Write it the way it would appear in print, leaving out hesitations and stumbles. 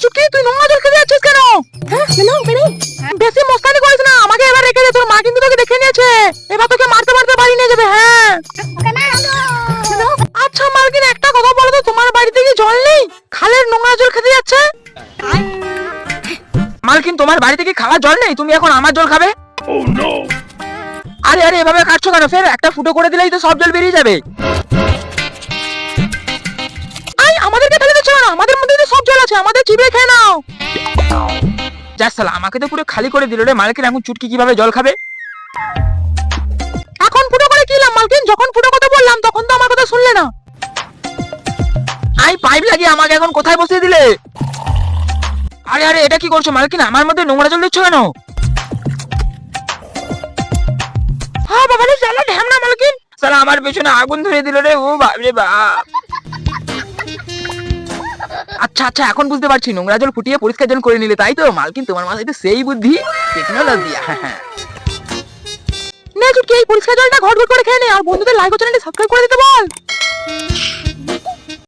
চুটকি তুই নোংরা জল খেতে যাচ্ছিস কেন? বেশি মস্তানি করিস না, আমাকে এবার রেখে দে, তোর মা কিন্তু তোকে দেখে নিয়েছে, এবার তোকে মারতে মারতে বাড়ি নিয়ে যাবে। হ্যাঁ আচ্ছা মালকিন, একটা কথা বলো তো, তোমার বাড়িতে কি জল নেই? খালের নোংরা জল খেতে যাচ্ছে। মালকিন, তোমার বাড়িতে কি খাওয়ার জল নেই? তুমি এখন আমার জল খাবে? আরে আরে এভাবে কাটছো কেন? ফের একটা ফুটো করে দিলেই তো সব জল বেরিয়ে যাবে। আই আমাদেরকে ফেলে দিচ্ছ না, আমাদের মধ্যে তো সব জল আছে, আমাদের চিবিয়ে খেয়ে নাও। যা শালা, আমাকে তো পুরো খালি করে দিল রে। মালকিন এখন চুটকি কিভাবে জল খাবে? এখন ফুটো করে কি লাভ মালকিন? যখন ফুটো কথা বললাম তখন তো আমার কথা শুনলে না। আই পাইপ লাগিয়ে আমাকে এখন কোথায় বসিয়ে দিলে? আরে আরে এটা কি করছো মালকিন? আমার মধ্যে নোংরা জল দিচ্ছ কেন? হ্যাঁ বাবা রে, শালা ঢ্যামনা মালকিন, শালা আমার পেছনে আগুন ধরে দিল রে। ও বাপ রে বাপ। আচ্ছা আচ্ছা এখন বুঝতে পারছি, নোংরা জল ফুটিয়ে পরিষ্কার জল করে নিলে, তাই তো? মালকিন তোমার মাথায় তো সেই বুদ্ধি, টেকনোলজি। হ্যাঁ নে চুটকি, এই পরিষ্কার জলটা ঘট ঘট করে খেয়ে নে, আর বন্ধুদের লাইক ও চ্যানেলটি সাবস্ক্রাইব করে দিতে বল।